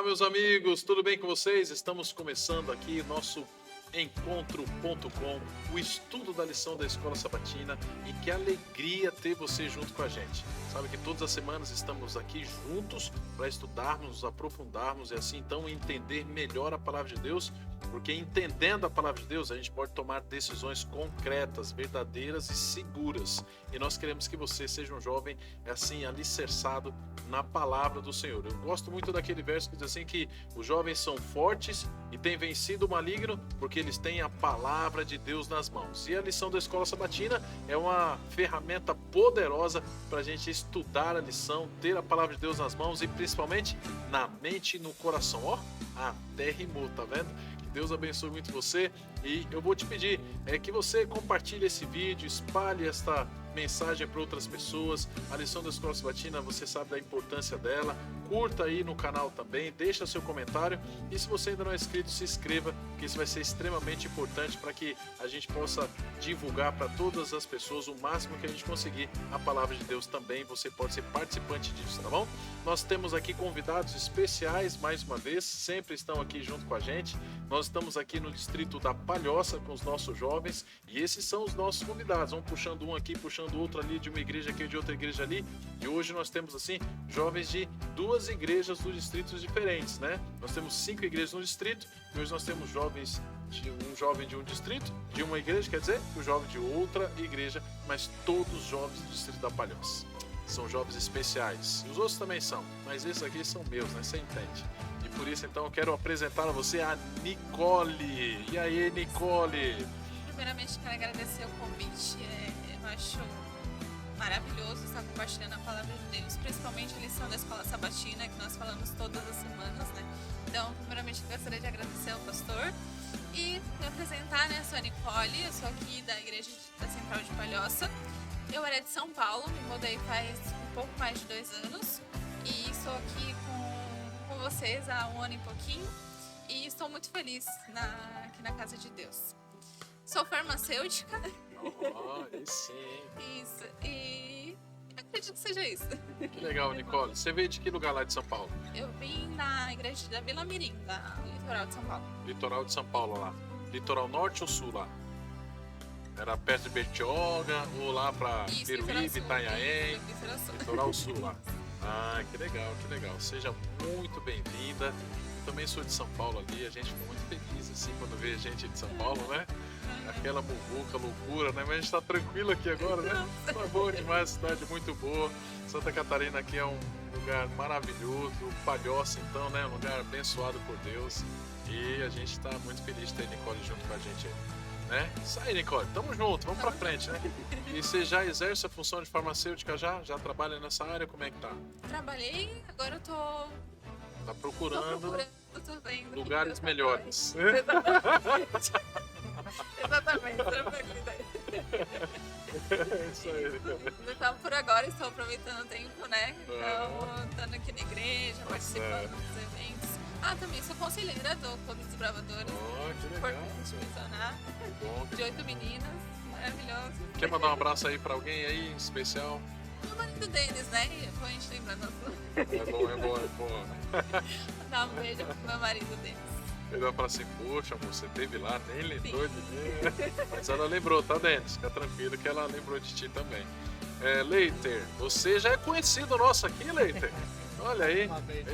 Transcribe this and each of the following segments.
meus amigos, tudo bem com vocês? Estamos começando aqui nosso Encontro.com, o estudo da lição da Escola Sabatina, e que alegria ter você junto com a gente. Sabe que todas as semanas estamos aqui juntos para estudarmos, nos aprofundarmos e assim então entender melhor a Palavra de Deus, porque entendendo a Palavra de Deus a gente pode tomar decisões concretas, verdadeiras e seguras. E nós queremos que você seja um jovem assim alicerçado na Palavra do Senhor. Eu gosto muito daquele verso que diz assim que os jovens são fortes e têm vencido o maligno porque eles têm a Palavra de Deus nas mãos. E a lição da Escola Sabatina é uma ferramenta poderosa para a gente estudar a lição, ter a Palavra de Deus nas mãos e principalmente na mente e no coração. Ó, até rimou, tá vendo? Que Deus abençoe muito você. E eu vou te pedir que você compartilhe esse vídeo, espalhe esta mensagem para outras pessoas. A lição da Escola Sabatina, você sabe da importância dela. Curta aí no canal também, deixa seu comentário e se você ainda não é inscrito, se inscreva, que isso vai ser extremamente importante para que a gente possa divulgar para todas as pessoas o máximo que a gente conseguir a Palavra de Deus também. Você pode ser participante disso, tá bom? Nós temos aqui convidados especiais, mais uma vez, sempre estão aqui junto com a gente. Nós estamos aqui no distrito da Palhoça com os nossos jovens e esses são os nossos convidados. Vamos puxando um aqui, puxando outro ali, de uma igreja aqui, de outra igreja ali. E hoje nós temos assim jovens de duas igrejas dos distritos diferentes, né? Nós temos 5 igrejas no distrito e hoje nós temos jovens um jovem de um distrito, de uma igreja, quer dizer, um jovem de outra igreja, mas todos jovens do distrito da Palhoça. São jovens especiais. E os outros também são, mas esses aqui são meus, né? Você entende? E por isso, então, eu quero apresentar a você a Nicole. E aí, Nicole? Primeiramente, quero agradecer o convite. Eu acho maravilhoso estar compartilhando a Palavra de Deus, principalmente a lição da Escola Sabatina, que nós falamos todas as semanas, né? Então, primeiramente, gostaria de agradecer ao pastor e me apresentar, né? Eu sou a Nicole, eu sou aqui da Igreja da Central de Palhoça. Eu era de São Paulo, me mudei faz um pouco mais de 2 anos e estou aqui com vocês há 1 ano e pouquinho e estou muito feliz aqui na Casa de Deus. Sou farmacêutica. Sim. Isso, e acredito que seja isso. Que legal, Nicole. Você veio de que lugar lá de São Paulo? Eu vim na igreja da Vila Mirim, no litoral de São Paulo. Litoral de São Paulo lá. Litoral norte ou sul lá? Era perto de Bertioga ou lá pra Peruíbe, Itanhaém? Litoral sul lá. Ah, que legal, que legal. Seja muito bem-vinda. Eu também sou de São Paulo ali, a gente fica muito feliz assim quando vê gente de São Paulo, né? Aquela muvuca, loucura, né? Mas a gente tá tranquilo aqui agora, né? Tá bom demais, cidade muito boa. Santa Catarina aqui é um lugar maravilhoso. Palhoça, então, né? Um lugar abençoado por Deus. E a gente tá muito feliz de ter a Nicole junto com a gente aí, né? Isso aí, Nicole. Tamo junto, vamos pra frente, né? E você já exerce a função de farmacêutica já? Já trabalha nessa área? Como é que tá? Trabalhei, agora eu tô... Tá procurando tô vendo lugares melhores. Exatamente, tranquilo. Isso aí. Então, por agora, estou aproveitando o tempo, né? Então, estando aqui na igreja, participando dos eventos. Também sou conselheira do Clube dos Bravadores. Que legal. Importante mencionar. De 8 meninas, maravilhoso. Quer mandar um abraço aí pra alguém aí, em especial? Meu marido Denis, né? Depois a gente lembra nosso... É bom. Dá um beijo pro meu marido Denis. Ele vai falar assim, poxa, amor, você teve lá, nem lembrou de mim. Mas ela lembrou, tá, Denis? Fica tranquilo que ela lembrou de ti também. Leiter, você já é conhecido nosso aqui, Leiter. Olha aí,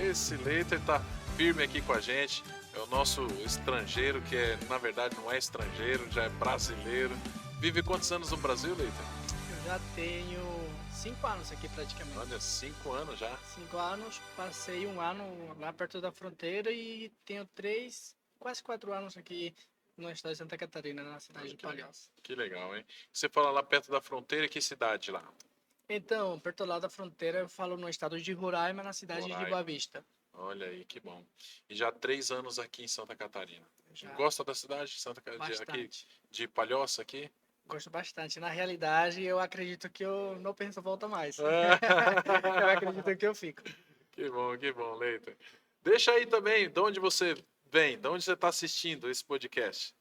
esse Leiter tá firme aqui com a gente. É o nosso estrangeiro, que na verdade não é estrangeiro, já é brasileiro. Vive quantos anos no Brasil, Leiter? Eu já tenho 5 anos aqui praticamente. Olha, 5 anos já. 5 anos, passei 1 ano lá perto da fronteira e tenho 3, quase 4 anos aqui no estado de Santa Catarina, na cidade de Palhoça. Que legal, hein? Você fala lá perto da fronteira, que cidade lá? Então, perto lá da fronteira, eu falo no estado de Roraima, na cidade de Boa Vista. Olha aí, que bom. E já 3 anos aqui em Santa Catarina. Já. Gosta da cidade de Santa Catarina? Aqui, de Palhoça aqui? Gosto bastante. Na realidade, eu acredito que eu não penso volta mais. Eu acredito que eu fico. Que bom, Leiter. Deixa aí também de onde você vem, de onde você está assistindo esse podcast.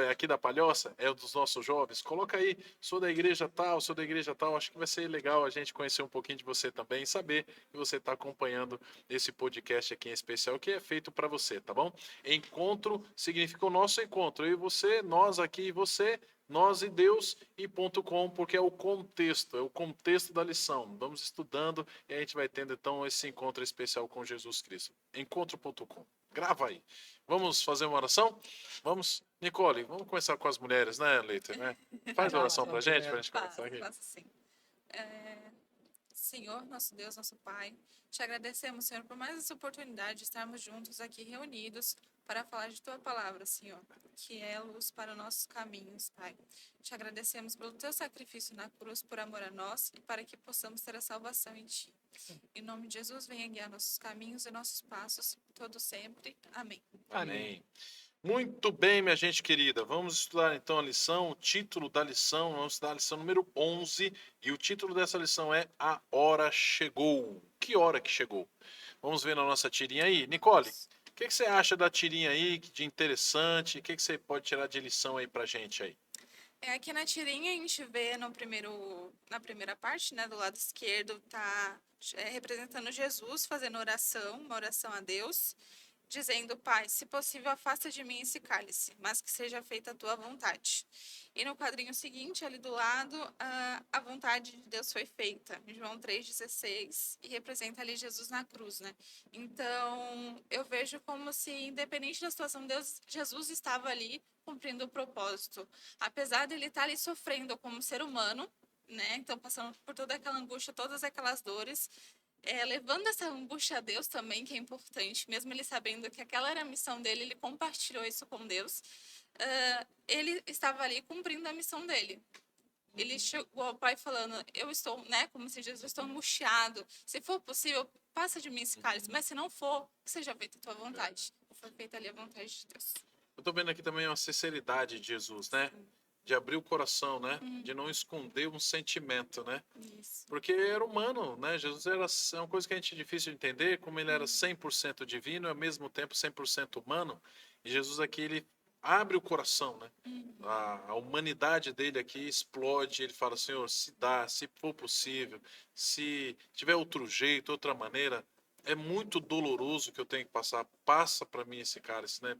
aqui da Palhoça, é um dos nossos jovens. Coloca aí, sou da igreja tal, sou da igreja tal. Acho que vai ser legal a gente conhecer um pouquinho de você também, saber que você está acompanhando esse podcast aqui em especial, que é feito para você, tá bom? Encontro significa o nosso encontro. Eu e você, nós aqui e você, nós e Deus e .com, porque é o contexto da lição. Vamos estudando e a gente vai tendo então esse encontro especial com Jesus Cristo. Encontro.com. Grava aí. Vamos fazer uma oração? Vamos, Nicole, vamos começar com as mulheres, né, Leiter, né? Faz a oração pra gente começar aqui. Faço sim. Senhor, nosso Deus, nosso Pai, te agradecemos, Senhor, por mais essa oportunidade de estarmos juntos aqui reunidos para falar de Tua palavra, Senhor, que é luz para nossos caminhos, Pai. Te agradecemos pelo Teu sacrifício na cruz por amor a nós e para que possamos ter a salvação em Ti. Em nome de Jesus, venha guiar nossos caminhos e nossos passos, todo sempre. Amém. Amém. Muito bem, minha gente querida. Vamos estudar então a lição, o título da lição, vamos estudar a lição número 11, e o título dessa lição é A Hora Chegou. Que hora que chegou? Vamos ver na nossa tirinha aí. Nicole, o que você acha da tirinha aí, de interessante? O que você pode tirar de lição aí pra gente aí? Aqui na tirinha a gente vê na primeira parte, né, do lado esquerdo, tá representando Jesus fazendo oração, uma oração a Deus, dizendo: Pai, se possível, afasta de mim esse cálice, mas que seja feita a tua vontade. E no quadrinho seguinte, ali do lado, a vontade de Deus foi feita, em João 3,16, e representa ali Jesus na cruz, né? Então, eu vejo como se, independente da situação, Jesus estava ali cumprindo o propósito. Apesar dele estar ali sofrendo como ser humano, né? Então, passando por toda aquela angústia, todas aquelas dores, levando essa angústia a Deus também, que é importante, mesmo ele sabendo que aquela era a missão dele, ele compartilhou isso com Deus. Ele estava ali cumprindo a missão dele. Ele chegou ao Pai falando: eu estou, né, como se Jesus, eu estou angustiado. Se for possível, passa de mim esse cálice, mas se não for, que seja feita a tua vontade. Foi feita ali a vontade de Deus. Eu tô vendo aqui também uma sinceridade de Jesus, né? De abrir o coração, né? De não esconder um sentimento, né? Isso. Porque era humano, né? Jesus é uma coisa que a gente é difícil de entender, como ele era 100% divino e ao mesmo tempo 100% humano. E Jesus aqui, ele abre o coração, né? A humanidade dele aqui explode, ele fala: Senhor, se dá, se for possível, se tiver outro jeito, outra maneira, é muito doloroso que eu tenho que passar, passa para mim esse cálice, né?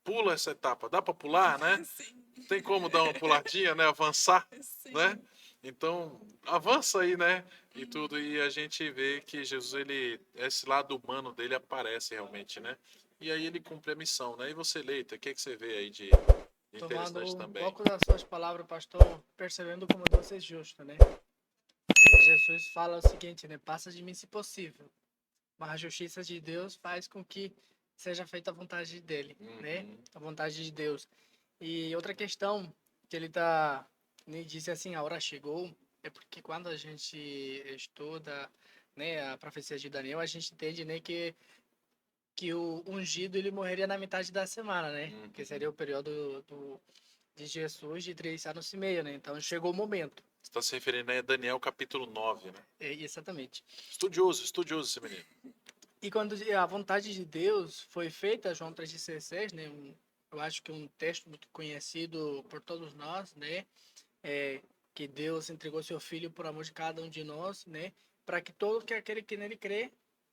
Pula essa etapa, dá para pular, né? Sim. Tem como dar uma puladinha, né? Avançar, Sim. né? Então, avança aí, né? E tudo, e a gente vê que Jesus, esse lado humano dele aparece realmente, né? E aí ele cumpre a missão, né? E você, Leita, o que você vê aí de Tomando interessante um também? pouco das suas palavras, pastor, percebendo como Deus é justo, né? Jesus fala o seguinte, né? Passa de mim se possível. Mas a justiça de Deus faz com que seja feita a vontade dele, né? A vontade de Deus. E outra questão que ele disse assim, a hora chegou, é porque quando a gente estuda, né, a profecia de Daniel, a gente entende, né, que o ungido ele morreria na metade da semana, né? Que seria o período de Jesus de 3 anos e meio, né? Então chegou o momento. Você está se referindo a Daniel capítulo 9, né? Exatamente. Estudioso esse menino. E quando a vontade de Deus foi feita, João 3,16, né? Eu acho que um texto muito conhecido por todos nós, né? Que Deus entregou seu Filho por amor de cada um de nós, né? Para que todo aquele que nele crê,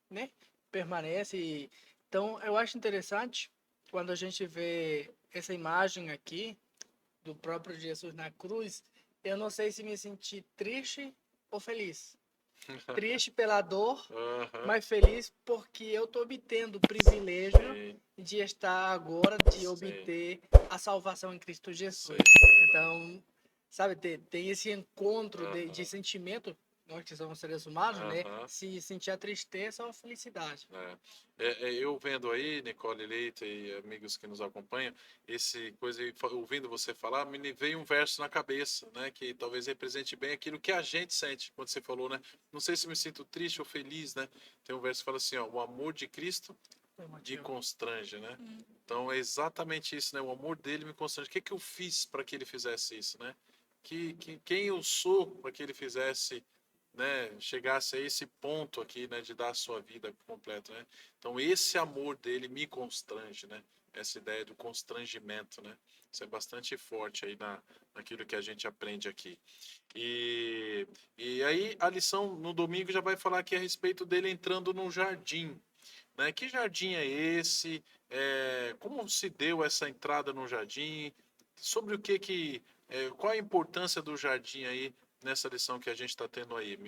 né? Permanece. Então, eu acho interessante quando a gente vê essa imagem aqui do próprio Jesus na cruz. Eu não sei se me senti triste ou feliz. Triste pela dor, mas feliz porque eu estou obtendo o privilégio de estar agora, de obter a salvação em Cristo Jesus. Então, sabe, tem esse encontro de sentimento, nós que somos seres humanos, né? Se sentir a tristeza ou a felicidade. Eu vendo aí, Nicole Leite e amigos que nos acompanham, ouvindo você falar, me veio um verso na cabeça, né? Que talvez represente bem aquilo que a gente sente, quando você falou, né? Não sei se me sinto triste ou feliz, né? Tem um verso que fala assim, ó: o amor de Cristo me constrange, né? Então é exatamente isso, né? O amor dele me constrange. O que eu fiz para que ele fizesse isso, né? Quem eu sou para que ele fizesse, né, chegasse a esse ponto aqui, né, de dar a sua vida completa, né? Então esse amor dele me constrange, né? essa ideia do constrangimento, né? Isso é bastante forte aí naquilo que a gente aprende aqui. E aí a lição no domingo já vai falar aqui a respeito dele entrando no jardim, né? Que jardim é esse? Como se deu essa entrada no jardim? Sobre o qual a importância do jardim aí nessa lição que a gente está tendo aí,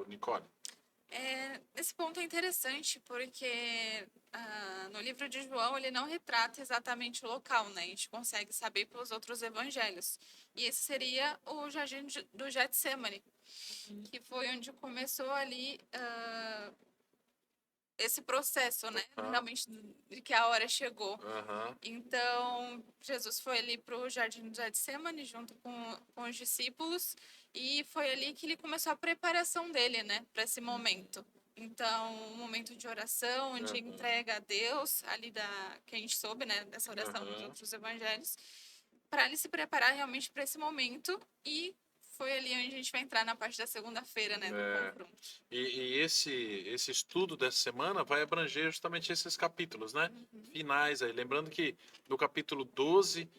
Nicole? Esse ponto é interessante porque no livro de João ele não retrata exatamente o local, né? A gente consegue saber pelos outros evangelhos. E esse seria o jardim do Getsemane, que foi onde começou ali esse processo, né? Realmente de que a hora chegou. Então, Jesus foi ali para o jardim do Getsemane junto com os discípulos e foi ali que ele começou a preparação dele, né? Para esse momento. Então, um momento de oração, de entrega a Deus, ali que a gente soube, né? Dessa oração dos outros evangelhos, para ele se preparar realmente para esse momento e foi ali onde a gente vai entrar na parte da segunda-feira, né, do confronto. E esse estudo dessa semana vai abranger justamente esses capítulos, né? Finais aí. Lembrando que no capítulo 12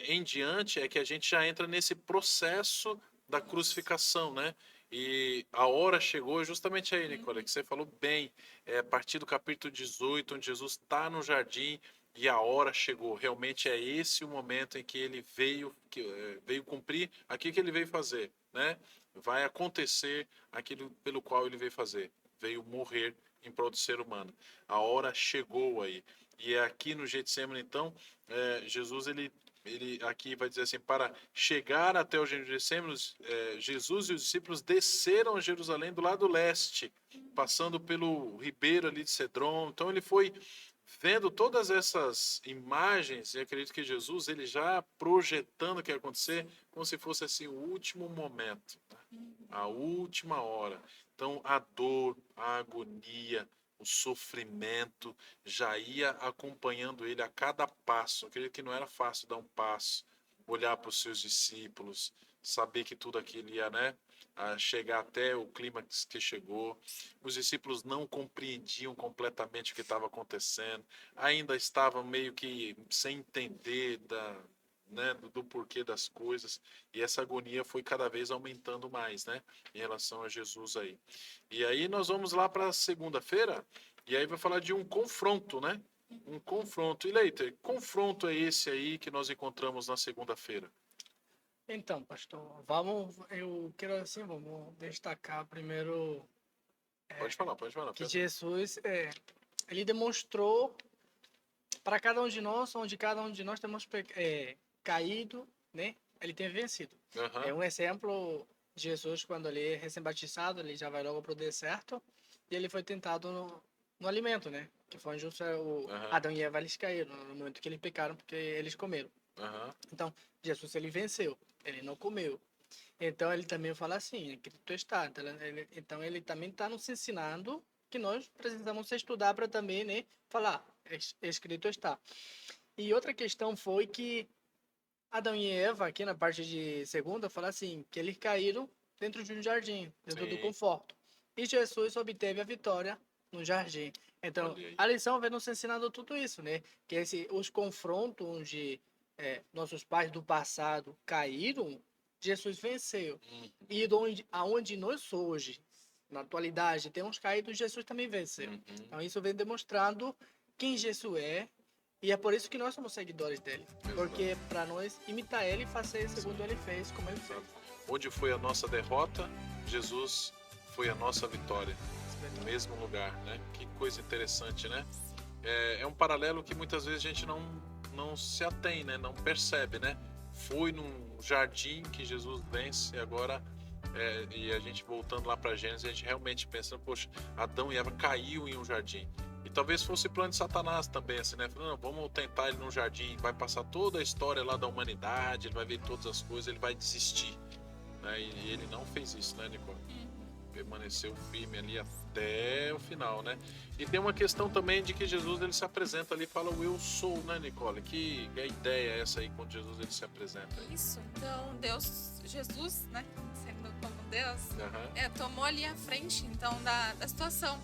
em diante é que a gente já entra nesse processo da crucificação, né? E a hora chegou justamente aí, Nicole, que você falou bem. A partir do capítulo 18, onde Jesus está no jardim, e a hora chegou. Realmente é esse o momento em que ele veio cumprir aquilo que ele veio fazer, né? Vai acontecer aquilo pelo qual ele veio fazer. Veio morrer em prol do ser humano. A hora chegou aí. E é aqui no Getsemane, então, Jesus, ele aqui vai dizer assim, para chegar até o Getsemane, Jesus e os discípulos desceram a Jerusalém do lado leste, passando pelo ribeiro ali de Cedron. Então ele foi vendo todas essas imagens, e acredito que Jesus, ele já projetando o que ia acontecer, como se fosse assim o último momento, né? A última hora. Então a dor, a agonia, o sofrimento já ia acompanhando ele a cada passo. Eu acredito que não era fácil dar um passo, olhar para os seus discípulos, saber que tudo aquilo ia, né, a chegar até o clímax que chegou. Os discípulos não compreendiam completamente o que estava acontecendo, ainda estavam meio que sem entender do porquê das coisas, e essa agonia foi cada vez aumentando mais, né, em relação a Jesus aí. E aí nós vamos lá para a segunda-feira, e aí vai falar de um confronto, né? Um confronto. E Leiter, que confronto é esse aí que nós encontramos na segunda-feira? Então, pastor, eu quero assim, vamos destacar primeiro Pode falar. que Jesus, ele demonstrou para cada um de nós, onde cada um de nós temos caído, né? Ele tem vencido. É um exemplo, Jesus, quando ele é recém-batizado, ele já vai logo para o deserto e ele foi tentado no alimento, né? Que foi onde Adão e Eva eles caíram, no momento que eles pecaram, porque eles comeram. Então, Jesus, ele venceu, ele não comeu. Então, ele também fala assim, escrito está. Então, ele também está nos ensinando que nós precisamos estudar para também, né, falar, escrito está. E outra questão foi que Adão e Eva, aqui na parte de segunda, fala assim, que eles caíram dentro de um jardim, dentro do conforto. E Jesus obteve a vitória no jardim. Então, a lição vem nos ensinando tudo isso, né? Que os confrontos onde nossos pais do passado caíram, Jesus venceu. E aonde nós hoje, na atualidade, temos caído, Jesus também venceu. Então, isso vem demonstrando quem Jesus é, e é por isso que nós somos seguidores dele. Porque para nós imitar ele e fazer segundo ele fez, como ele fez. Onde foi a nossa derrota, Jesus foi a nossa vitória. No mesmo lugar, né? Que coisa interessante, né? É um paralelo que muitas vezes a gente não se atém, né? Não percebe, né? Foi num jardim que Jesus vence e agora, e a gente voltando lá para Gênesis, a gente realmente pensa, poxa, Adão e Eva caiu em um jardim. E talvez fosse plano de Satanás também, assim, né? Falando, não, vamos tentar ele num jardim, vai passar toda a história lá da humanidade, ele vai ver todas as coisas, ele vai desistir, né? E ele não fez isso, né, Nicole? Permaneceu firme ali até o final, né? E tem uma questão também de que Jesus, ele se apresenta ali e fala o eu sou, né, Nicole? Que ideia é essa aí quando Jesus ele se apresenta? Isso, então Jesus, né, sendo como Deus, tomou ali a frente, então, da situação.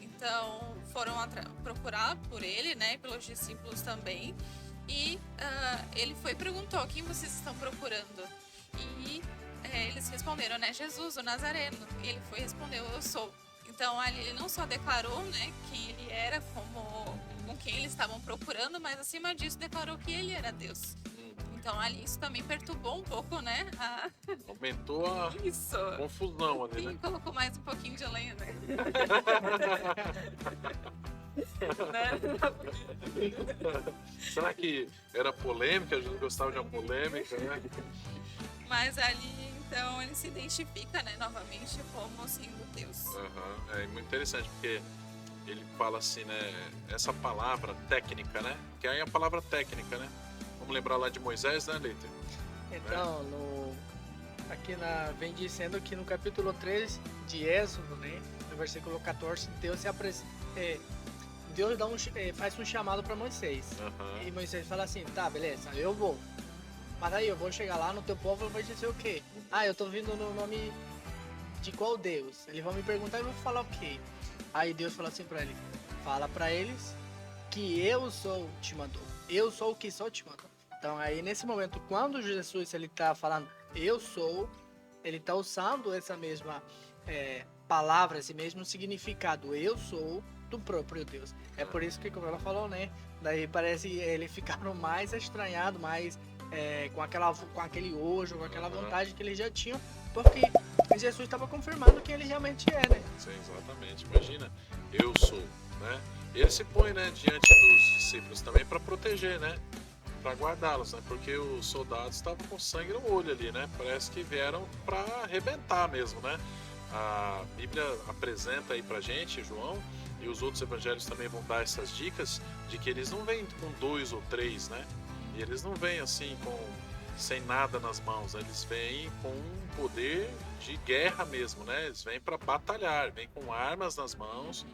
Então, foram procurar por ele, né, e pelos discípulos também. E ele foi e perguntou: quem vocês estão procurando? E eles responderam, né? Jesus, o Nazareno. E ele foi e respondeu: eu sou. Então ali ele não só declarou, né, quem ele era, com quem eles estavam procurando, mas acima disso declarou que ele era Deus. Então ali isso também perturbou um pouco, né? Aumentou a Isso. confusão ali, Sim, né? colocou mais um pouquinho de lenha, né? Será que era polêmica? A gente gostava de uma polêmica, né? Mas ali, então, ele se identifica, né, novamente como sendo Deus. É muito interessante, porque ele fala assim, né? Essa palavra técnica, né? Que aí é a palavra técnica, né? Vamos lembrar lá de Moisés, né, Leiter? Então, vem dizendo que no capítulo 3 de Êxodo, né, no versículo 14, Deus faz um chamado para Moisés. E Moisés fala assim: tá, beleza, eu vou. Mas aí eu vou chegar lá no teu povo e vou dizer o quê? Eu tô vindo no nome de qual Deus? Eles vão me perguntar e eu vou falar o quê? Aí Deus fala assim para ele: fala para eles que eu sou te mandou. Eu sou o que sou te mandou. Então aí nesse momento, quando Jesus ele tá falando eu sou, ele tá usando essa mesma palavra, esse mesmo significado, eu sou, do próprio Deus. É por isso que, como ela falou, né? Daí parece ele ficaram mais estranhado, mais com aquele ojo, com aquela vontade que eles já tinham, porque Jesus estava confirmando que ele realmente é, né? Sim, exatamente. Imagina, eu sou, né? Ele se põe, né, diante dos discípulos também para proteger, né? Para guardá-los, né? Porque os soldados estavam com sangue no olho ali, né? Parece que vieram para arrebentar mesmo, né? A Bíblia apresenta aí pra gente, João, e os outros evangelhos também vão dar essas dicas de que eles não vêm com 2 ou 3, né? E eles não vêm assim sem nada nas mãos, né? Eles vêm com um poder de guerra mesmo, né? Eles vêm para batalhar, vêm com armas nas mãos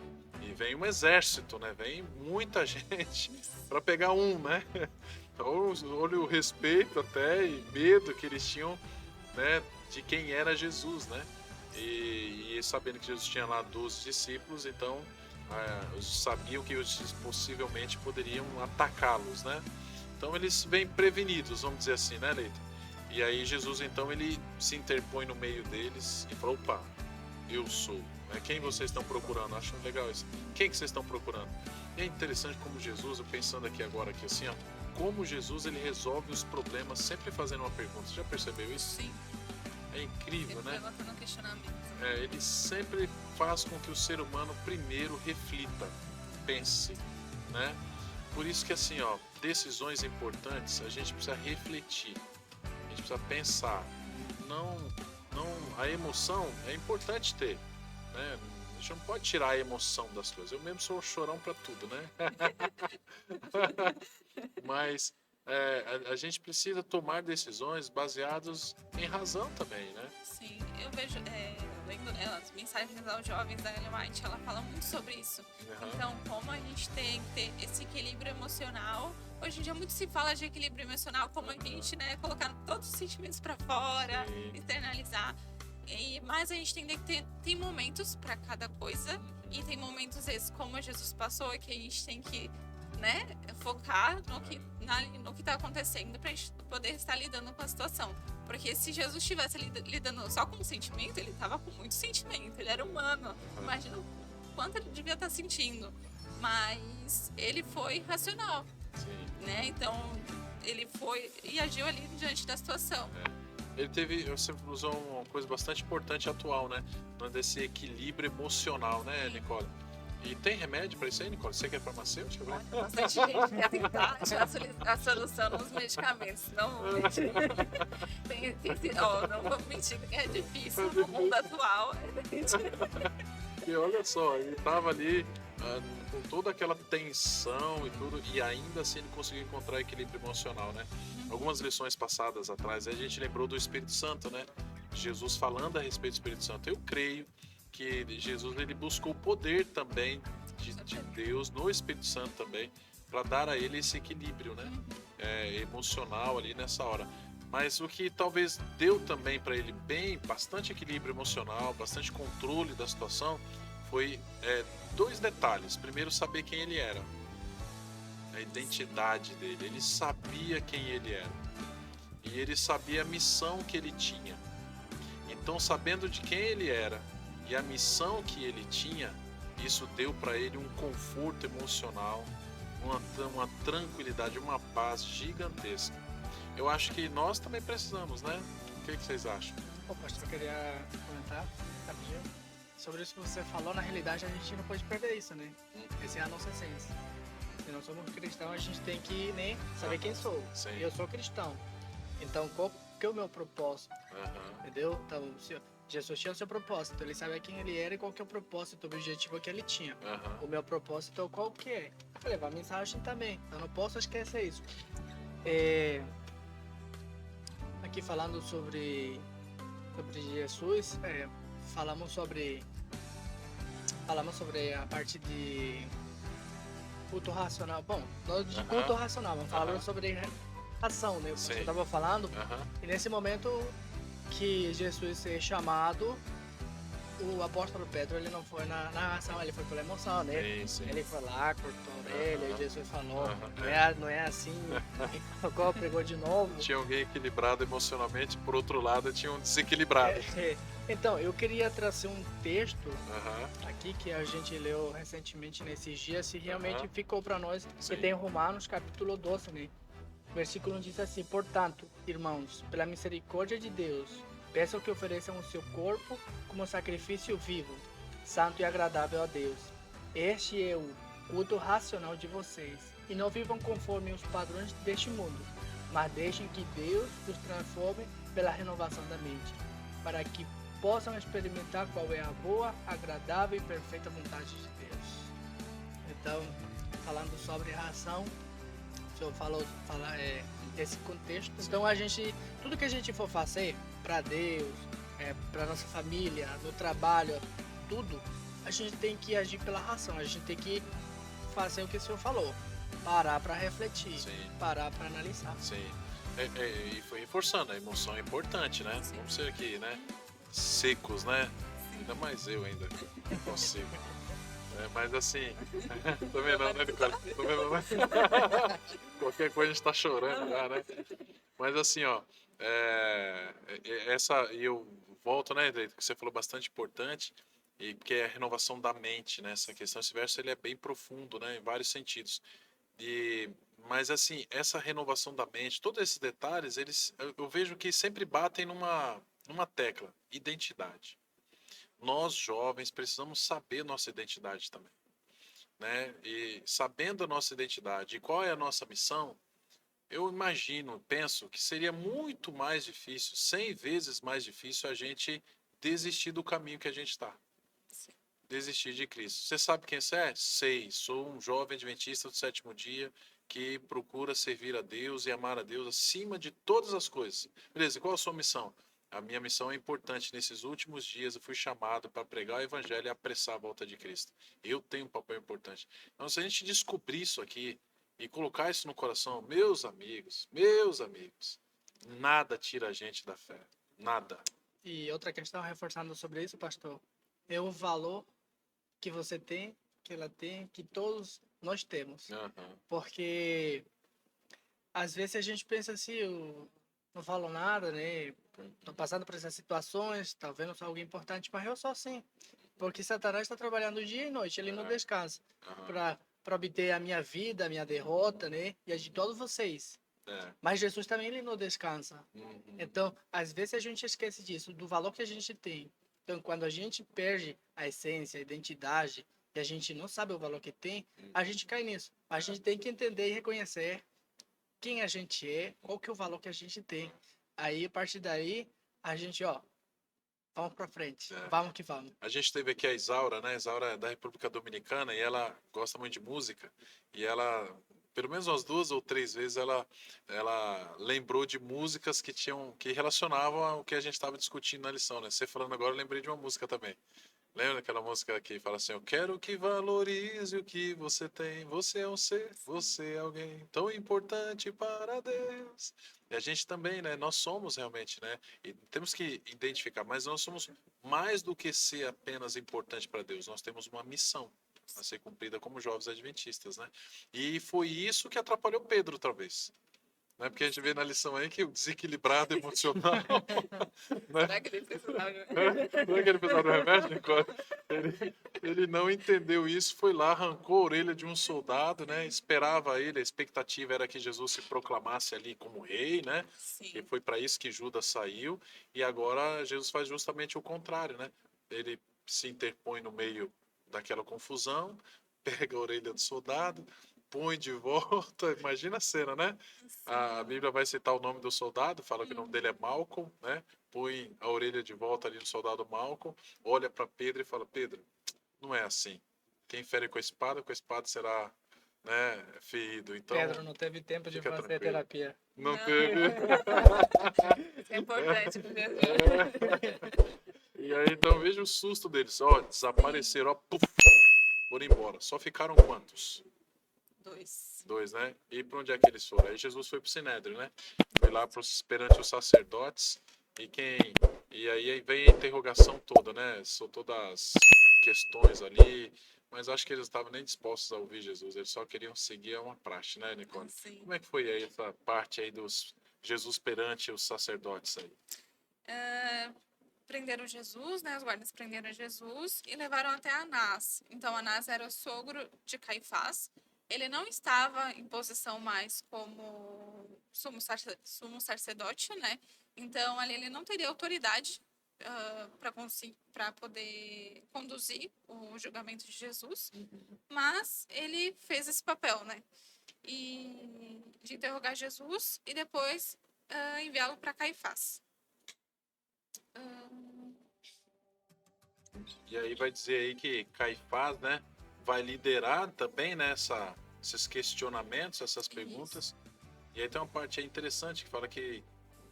e vem um exército, né? Vem muita gente para pegar um, né? Então, olha o respeito até e medo que eles tinham, né, de quem era Jesus, né? E sabendo que Jesus tinha lá 12 discípulos, então sabiam que eles possivelmente poderiam atacá-los, né? Então eles vêm prevenidos, vamos dizer assim, né, Leito? E aí Jesus então ele se interpõe no meio deles e fala: opa, eu sou. Quem vocês estão procurando? Acho legal isso. Quem que vocês estão procurando? E é interessante como Jesus, eu pensando aqui agora aqui assim, ó, como Jesus ele resolve os problemas sempre fazendo uma pergunta. Você já percebeu isso? Sim. É incrível, Sempre né? levantando um questionamento. Ele sempre faz com que o ser humano primeiro reflita, pense, né? Por isso que assim, ó, decisões importantes a gente precisa refletir, a gente precisa pensar. A emoção é importante ter, né? A gente não pode tirar a emoção das coisas. Eu mesmo sou chorão para tudo, né? Mas a gente precisa tomar decisões baseadas em razão também, né? Sim, eu vejo, lendo as mensagens aos jovens da Ellen White, ela fala muito sobre isso. Então, como a gente tem que ter esse equilíbrio emocional. Hoje em dia muito se fala de equilíbrio emocional, como a gente, né, colocar todos os sentimentos para fora, externalizar. Mas a gente tem momentos para cada coisa, e tem momentos esses, como Jesus passou, que a gente tem que, né, focar no que está acontecendo para a gente poder estar lidando com a situação. Porque se Jesus estivesse lidando só com o sentimento, ele estava com muito sentimento, ele era humano. Imagina o quanto ele devia estar sentindo. Mas ele foi racional, né? Então ele foi e agiu ali diante da situação. Você usou uma coisa bastante importante e atual, né? Desse equilíbrio emocional, né, Nicole? E tem remédio para isso aí, Nicole? Você que é farmacêutica? Olha, bastante gente quer tentar achar a solução nos medicamentos. Não vou mentir. Não vou mentir que é difícil no mundo atual. E olha só, ele estava ali com toda aquela tensão e tudo, e ainda assim ele conseguiu encontrar equilíbrio emocional, né? Algumas lições passadas atrás, a gente lembrou do Espírito Santo, né? Jesus falando a respeito do Espírito Santo. Eu creio que Jesus ele buscou o poder também de Deus no Espírito Santo também, para dar a ele esse equilíbrio, né? Emocional ali nessa hora. Mas o que talvez deu também para ele bastante equilíbrio emocional, bastante controle da situação, foi 2 detalhes. Primeiro, saber quem ele era. a identidade dele. Ele sabia quem ele era. E ele sabia a missão que ele tinha. Então, sabendo de quem ele era e a missão que ele tinha, isso deu para ele um conforto emocional, uma tranquilidade, uma paz gigantesca. Eu acho que nós também precisamos, né? O que vocês acham? Ô, pastor, eu queria comentar rapidinho sobre isso que você falou. Na realidade, a gente não pode perder isso, né? Essa é a nossa essência. Se nós somos cristãos, a gente tem que, né, saber quem sou. Sim. Eu sou cristão. Então, qual que é o meu propósito? Entendeu? Então, Jesus tinha o seu propósito. Ele sabia quem ele era e qual que é o propósito, o objetivo que ele tinha. O meu propósito, qual que é? Levar a mensagem também. Eu não posso esquecer isso. Aqui falando sobre Jesus, falamos sobre a parte de culto racional. Bom, nós de culto racional, vamos falar sobre ação, né? Você estava falando. E nesse momento que Jesus é chamado, o apóstolo Pedro, ele não foi na ação, ele foi pela emoção, né? Sim. Ele foi lá, cortou a orelha, e Jesus falou, não é assim, colocou, pregou de novo. Tinha alguém equilibrado emocionalmente, por outro lado tinha um desequilibrado. Então, eu queria trazer um texto aqui que a gente leu recentemente nesses dias, se realmente ficou para nós, que tem Romanos capítulo 12, né? O versículo diz assim: portanto, irmãos, pela misericórdia de Deus, peçam que ofereçam o seu corpo como sacrifício vivo, santo e agradável a Deus. Este é o culto racional de vocês. E não vivam conforme os padrões deste mundo, mas deixem que Deus os transforme pela renovação da mente, para que possam experimentar qual é a boa, agradável e perfeita vontade de Deus. Então, falando sobre ração, o senhor fala esse contexto. Então, tudo que a gente for fazer para Deus, para nossa família, no trabalho, tudo, a gente tem que agir pela ração. A gente tem que fazer o que o senhor falou, parar para refletir, parar para analisar. Sim. E foi reforçando, a emoção é importante, né? Vamos ser aqui, né? Secos, né? Ainda mais eu ainda não consigo. Mas assim, também não, né, Nicole? Qualquer coisa a gente tá chorando já, né? Mas assim, ó, e eu volto, né, que você falou bastante importante, e que é a renovação da mente, né? Essa questão, esse verso ele é bem profundo, né, em vários sentidos. Mas assim, essa renovação da mente, todos esses detalhes, eu vejo que sempre batem numa tecla: identidade. Nós jovens precisamos saber nossa identidade também, né? E sabendo a nossa identidade e qual é a nossa missão, eu penso que seria muito mais difícil, 100 vezes mais difícil, a gente desistir do caminho que a gente está. Desistir de Cristo. Você sabe quem você é? Sei, sou um jovem adventista do sétimo dia que procura servir a Deus e amar a Deus acima de todas as coisas. Beleza, e qual a sua missão? A minha missão é importante. Nesses últimos dias eu fui chamado para pregar o evangelho e apressar a volta de Cristo. Eu tenho um papel importante. Então, se a gente descobrir isso aqui e colocar isso no coração, meus amigos, nada tira a gente da fé. Nada. E outra questão, reforçando sobre isso, pastor, é o valor que você tem, que ela tem, que todos nós temos. Porque às vezes a gente pensa assim, eu não falo nada, né? Tô passando por essas situações, tá vendo só algo importante, mas eu sou assim. Porque Satanás está trabalhando dia e noite, ele não descansa. Para obter a minha vida, a minha derrota, né? E a de todos vocês. Mas Jesus também, ele não descansa. Então, às vezes a gente esquece disso, do valor que a gente tem. Então, quando a gente perde a essência, a identidade, e a gente não sabe o valor que tem, a gente cai nisso. A gente tem que entender e reconhecer quem a gente é, qual que é o valor que a gente tem. Aí, a partir daí, a gente, vamos pra frente. Vamos que vamos. A gente teve aqui a Isaura, né? A Isaura é da República Dominicana e ela gosta muito de música. E ela, pelo menos umas 2 ou 3 vezes, ela lembrou de músicas que relacionavam ao que a gente estava discutindo na lição, né? Você falando agora, eu lembrei de uma música também. Lembra daquela música que fala assim: eu quero que valorize o que você tem. Você é um ser, você é alguém tão importante para Deus. E a gente também, né? Nós somos realmente, né? E temos que identificar, mas nós somos mais do que ser apenas importante para Deus. Nós temos uma missão. a ser cumprida como jovens adventistas, né? E foi isso que atrapalhou Pedro, talvez. Né? Porque a gente vê na lição aí que o desequilibrado emocional... né? Será que ele precisava de Não é que ele precisava do remédio, Nicole? Ele não entendeu isso, foi lá, arrancou a orelha de um soldado, né? Esperava ele, a expectativa era que Jesus se proclamasse ali como rei, né? E Sim. foi para isso que Judas saiu. E agora Jesus faz justamente o contrário, né? Ele se interpõe no meio daquela confusão, pega a orelha do soldado, põe de volta. Imagina a cena, né? A Bíblia vai citar o nome do soldado, fala que o nome dele é Malcolm, né? Põe a orelha de volta ali no soldado Malcolm, olha para Pedro e fala: Pedro, não é assim. Quem fere com a espada será, né, ferido. Então, Pedro não teve tempo de fica fazer tranquilo. terapia. Não Não. teve. Isso é importante pro Jesus. E aí, então, veja o susto deles. Ó, desapareceram, ó, puf, foram embora. Só ficaram quantos? 2. 2, né? E para onde é que eles foram? Aí Jesus foi para o Sinédrio, né? Foi lá perante os sacerdotes. E aí vem a interrogação toda, né? São todas as questões ali. Mas acho que eles estavam nem dispostos a ouvir Jesus. Eles só queriam seguir uma praxe, né, Nicole? Sim. Como é que foi aí essa parte aí dos Jesus perante os sacerdotes aí? Prenderam Jesus, né? Os guardas prenderam Jesus e levaram até Anás. Então, Anás era o sogro de Caifás. Ele não estava em posição mais como sumo sacerdote, né? Então, ali ele não teria autoridade para poder conduzir o julgamento de Jesus. Mas ele fez esse papel, né? E de interrogar Jesus e depois enviá-lo para Caifás. E aí vai dizer aí que Caifás, né, vai liderar também, né, esses questionamentos, essas perguntas. E aí tem uma parte aí interessante que fala que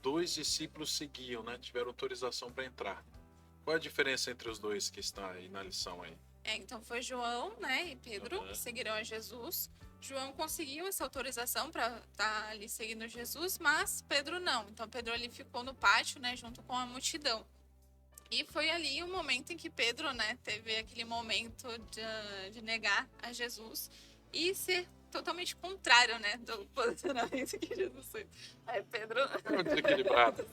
2 discípulos seguiam, né, tiveram autorização para entrar. Qual é a diferença entre os dois que está aí na lição aí? Então foi João, né, e Pedro que seguiram a Jesus. João conseguiu essa autorização para estar ali seguindo Jesus, mas Pedro não. Então Pedro ali ficou no pátio, né, junto com a multidão. E foi ali o momento em que Pedro, né, teve aquele momento de negar a Jesus e ser totalmente contrário, né, do posicionamento que Jesus fez. Aí Pedro... Desequilibrado.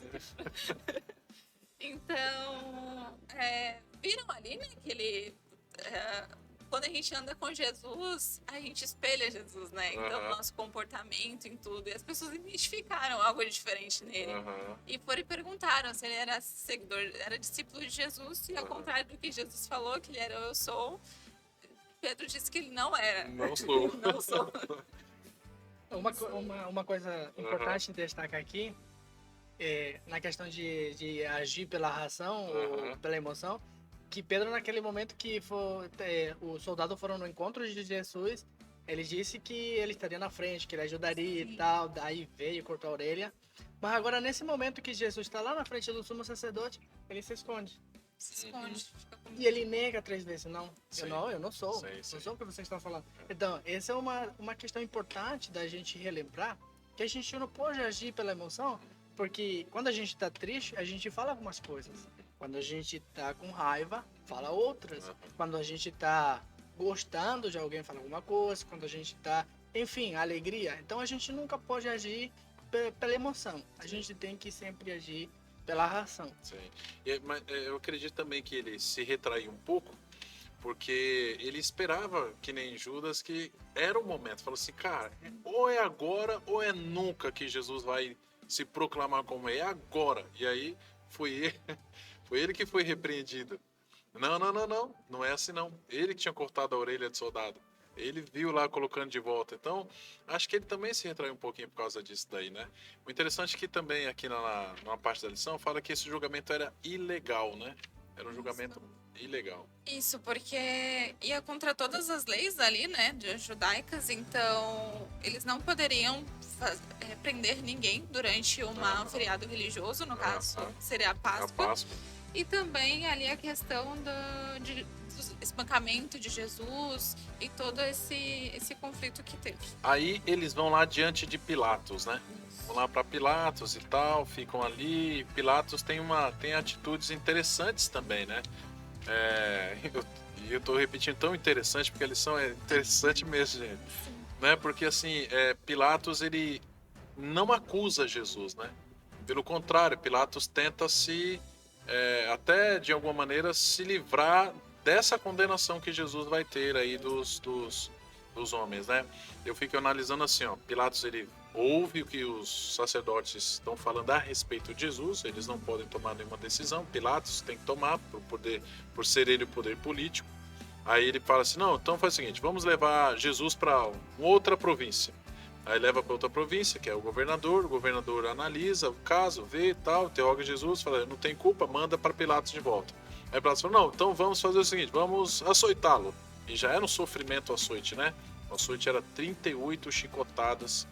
Então, viram ali, né, que ele... quando a gente anda com Jesus, a gente espelha Jesus, né? Então, nosso comportamento em tudo. E as pessoas identificaram algo diferente nele. E foram e perguntaram se ele era seguidor, era discípulo de Jesus. E ao contrário do que Jesus falou, que ele era eu sou, Pedro disse que ele não era. Não sou. Não sou. Uma coisa importante de destacar aqui, na questão de agir pela razão ou pela emoção, que Pedro, naquele momento que os soldados foram no encontro de Jesus, ele disse que ele estaria na frente, que ele ajudaria e tal, daí veio, cortou a orelha. Mas agora, nesse momento que Jesus está lá na frente do sumo sacerdote, ele se esconde. Se esconde. E ele nega 3 vezes, não, Sim. eu não sou, Sim. não sou o que vocês estão falando. Então, essa é uma questão importante da gente relembrar, que a gente não pode agir pela emoção, porque quando a gente está triste, a gente fala algumas coisas. Quando a gente tá com raiva, fala outras. Quando a gente tá gostando de alguém, fala alguma coisa. Quando a gente tá, enfim, alegria. Então a gente nunca pode agir pela emoção. A gente tem que sempre agir pela razão. Sim. Mas eu acredito também que ele se retraiu um pouco, porque ele esperava, que nem Judas, que era o momento. Falou assim, cara, ou é agora ou é nunca que Jesus vai se proclamar como é agora. E aí foi ele que foi repreendido. Não é assim não. Ele que tinha cortado a orelha do soldado. Ele viu lá colocando de volta. Então, acho que ele também se retraiu um pouquinho por causa disso daí, né? O interessante é que também aqui numa parte da lição fala que esse julgamento era ilegal, né? Era um julgamento ilegal. Isso, porque ia contra todas as leis ali, né, judaicas, então eles não poderiam prender ninguém durante um feriado religioso, no caso seria a Páscoa. E também ali a questão do espancamento de Jesus e todo esse conflito que teve. Aí eles vão lá diante de Pilatos, né? Vão lá para Pilatos e tal, ficam ali. Pilatos tem atitudes interessantes também, né? E eu tô repetindo tão interessante, porque a lição é interessante mesmo, gente. Né? Porque assim, Pilatos, ele não acusa Jesus, né? Pelo contrário, Pilatos tenta até de alguma maneira, se livrar dessa condenação que Jesus vai ter aí dos homens, né? Eu fico analisando assim, ó, Pilatos, ele ouve o que os sacerdotes estão falando a respeito de Jesus, eles não podem tomar nenhuma decisão, Pilatos tem que tomar por ser ele o poder político. Aí ele fala assim, não, então faz o seguinte, vamos levar Jesus para outra província. Aí leva para outra província, que é o governador analisa o caso, vê e tal, interroga Jesus, fala, não tem culpa, manda para Pilatos de volta. Aí Pilatos fala, não, então vamos fazer o seguinte, vamos açoitá-lo. E já era um sofrimento o açoite, né? O açoite era 38 chicotadas,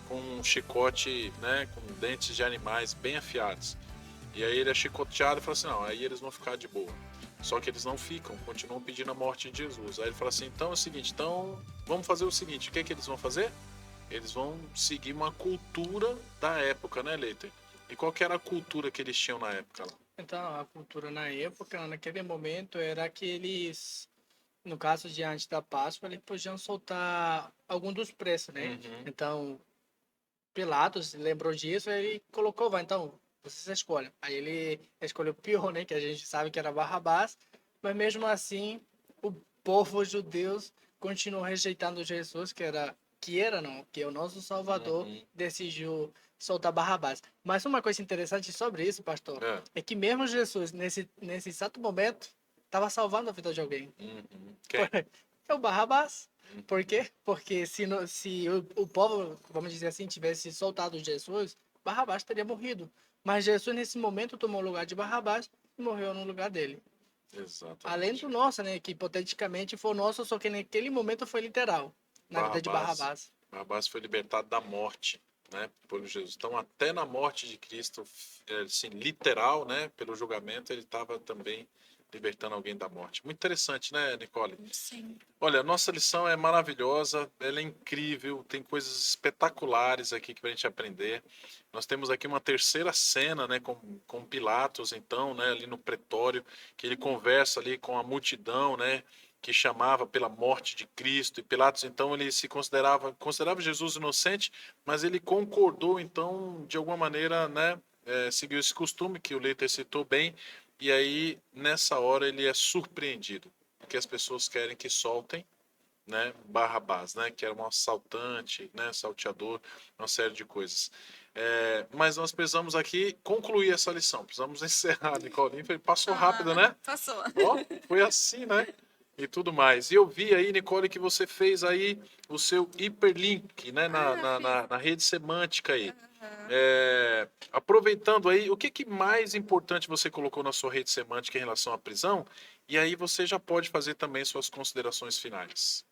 com um chicote, né, com dentes de animais bem afiados. E aí ele é chicoteado e fala assim, não, aí eles vão ficar de boa. Só que eles não ficam, continuam pedindo a morte de Jesus. Aí ele fala assim, então é o seguinte, então vamos fazer o seguinte, o que é que eles vão fazer? Eles vão seguir uma cultura da época, né, Leiter? E qual que era a cultura que eles tinham na época lá? Então, a cultura na época, naquele momento, era que eles, no caso diante da Páscoa, eles podiam soltar algum dos preços, né? Uhum. Então, Pilatos lembrou disso, aí ele colocou, vai, então, vocês escolhem. Aí ele escolheu o pior, né? Que a gente sabe que era Barrabás, mas mesmo assim, o povo judeu continuou rejeitando Jesus, que é o nosso Salvador, decidiu soltar Barrabás. Mas uma coisa interessante sobre isso, pastor, é que mesmo Jesus, nesse exato momento, estava salvando a vida de alguém. Quem? É o Barrabás. Por quê? Porque se o povo, vamos dizer assim, tivesse soltado Jesus, Barrabás teria morrido. Mas Jesus, nesse momento, tomou o lugar de Barrabás e morreu no lugar dele. Exatamente. Além do nosso, né? Que hipoteticamente foi nosso, só que naquele momento foi literal. Na vida de Barrabás. Barrabás foi libertado da morte, né? Por Jesus. Então, até na morte de Cristo, assim, literal, né? Pelo julgamento, ele estava também libertando alguém da morte. Muito interessante, né, Nicole? Sim. Olha, a nossa lição é maravilhosa, ela é incrível, tem coisas espetaculares aqui que a gente aprender. Nós temos aqui uma terceira cena, né, com Pilatos, então, né, ali no pretório, que ele conversa ali com a multidão, né, que chamava pela morte de Cristo. E Pilatos, então, ele se considerava Jesus inocente, mas ele concordou, então, de alguma maneira, né, seguiu esse costume que o Leiter citou bem. E aí, nessa hora, ele é surpreendido, porque as pessoas querem que soltem, né, Barrabás, né, que era um assaltante, né, salteador, uma série de coisas. Mas nós precisamos aqui concluir essa lição, precisamos encerrar, Nicole. Passou rápido, né? Passou. Ó, foi assim, né? E tudo mais. E eu vi aí, Nicole, que você fez aí o seu hiperlink, né, na rede semântica aí. Aproveitando aí, o que mais importante você colocou na sua rede semântica em relação à prisão? E aí você já pode fazer também suas considerações finais.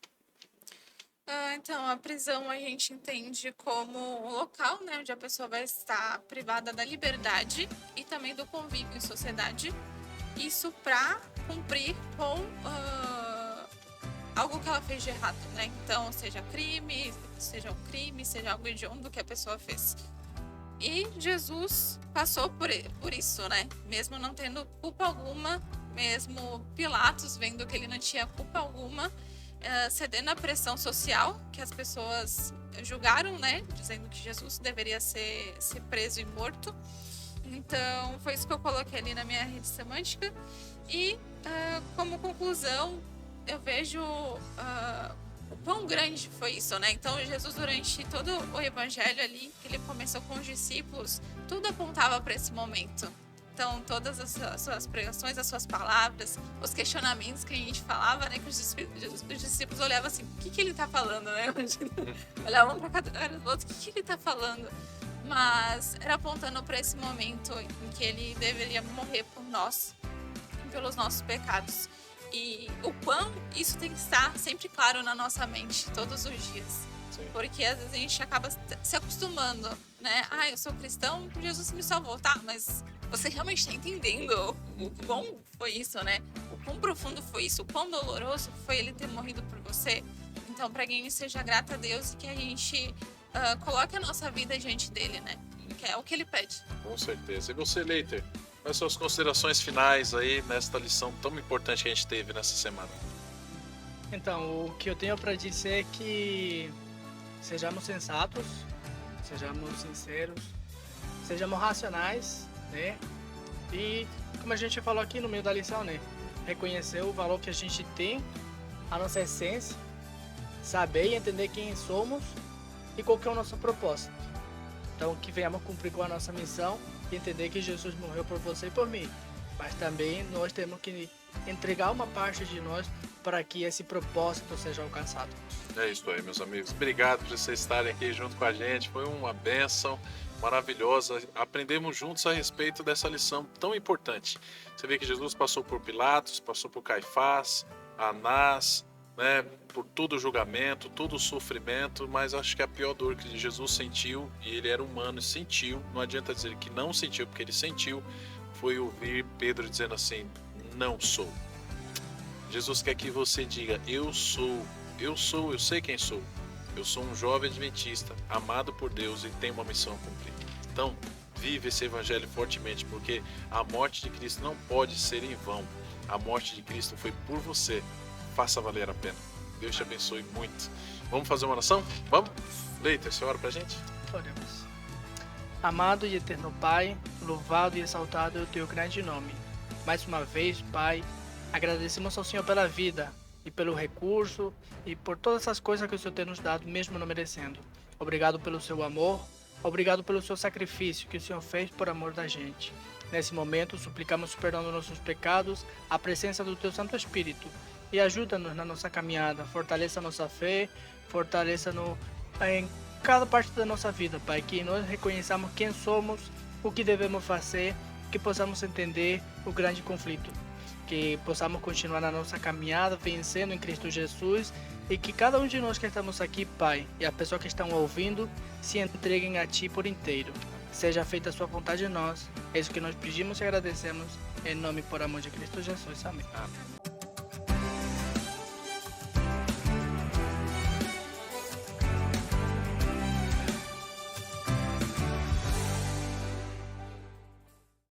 Então, a prisão a gente entende como um local, né, onde a pessoa vai estar privada da liberdade e também do convívio em sociedade. Isso para cumprir com algo que ela fez de errado, né? Então, seja um crime, seja algo hediondo que a pessoa fez. E Jesus passou por isso, né? Mesmo não tendo culpa alguma, mesmo Pilatos vendo que ele não tinha culpa alguma, cedendo à pressão social que as pessoas julgaram, né? Dizendo que Jesus deveria ser preso e morto. Então, foi isso que eu coloquei ali na minha rede semântica. E, como conclusão, eu vejo o quão grande foi isso, né? Então, Jesus, durante todo o evangelho ali, que ele começou com os discípulos, tudo apontava para esse momento. Então, todas as suas pregações, as suas palavras, os questionamentos que a gente falava, né? Que os discípulos olhavam assim, o que ele está falando, né? Olhavam para cada outro, o que ele está falando? Mas era apontando para esse momento em que ele deveria morrer por nós, pelos nossos pecados. E o quão isso tem que estar sempre claro na nossa mente, todos os dias. Sim. Porque às vezes a gente acaba se acostumando, né? Eu sou cristão, Jesus me salvou, tá? Mas você realmente está entendendo o quão foi isso, né? O quão profundo foi isso, o quão doloroso foi ele ter morrido por você. Então, para que a gente seja grato a Deus e que a gente coloque a nossa vida diante dele, né? Que é o que ele pede. Com certeza. E você, Leiter? Quais são as considerações finais aí nesta lição tão importante que a gente teve nessa semana? Então, o que eu tenho para dizer é que sejamos sensatos, sejamos sinceros, sejamos racionais, né? E como a gente falou aqui no meio da lição, né? Reconhecer o valor que a gente tem, a nossa essência, saber e entender quem somos e qual que é o nosso propósito. Então, que venhamos cumprir com a nossa missão e entender que Jesus morreu por você e por mim. Mas também nós temos que entregar uma parte de nós para que esse propósito seja alcançado. É isso aí, meus amigos. Obrigado por vocês estarem aqui junto com a gente. Foi uma bênção maravilhosa. Aprendemos juntos a respeito dessa lição tão importante. Você vê que Jesus passou por Pilatos, passou por Caifás, Anás, né, por todo o julgamento, todo o sofrimento, mas acho que a pior dor que Jesus sentiu, e ele era humano e sentiu, não adianta dizer que não sentiu, porque ele sentiu, foi ouvir Pedro dizendo assim: não sou. Jesus quer que você diga: eu sou, eu sei quem sou. Eu sou um jovem adventista, amado por Deus e tenho uma missão a cumprir. Então, vive esse evangelho fortemente, porque a morte de Cristo não pode ser em vão. A morte de Cristo foi por você. Faça valer a pena. Deus te abençoe muito. Vamos fazer uma oração? Vamos? Leiter, você ora pra gente? Oremos. Amado e eterno Pai, louvado e exaltado é o teu grande nome. Mais uma vez, Pai, agradecemos ao Senhor pela vida e pelo recurso e por todas essas coisas que o Senhor tem nos dado, mesmo não merecendo. Obrigado pelo seu amor, obrigado pelo seu sacrifício que o Senhor fez por amor da gente. Nesse momento, suplicamos o perdão dos nossos pecados, a presença do teu Santo Espírito e ajuda-nos na nossa caminhada, fortaleça a nossa fé, fortaleça em cada parte da nossa vida, Pai, que nós reconheçamos quem somos, o que devemos fazer, que possamos entender o grande conflito, que possamos continuar na nossa caminhada, vencendo em Cristo Jesus, e que cada um de nós que estamos aqui, Pai, e as pessoas que estão ouvindo, se entreguem a Ti por inteiro. Seja feita a Sua vontade em nós. É isso que nós pedimos e agradecemos, em nome e por amor de Cristo Jesus. Amém. Amém.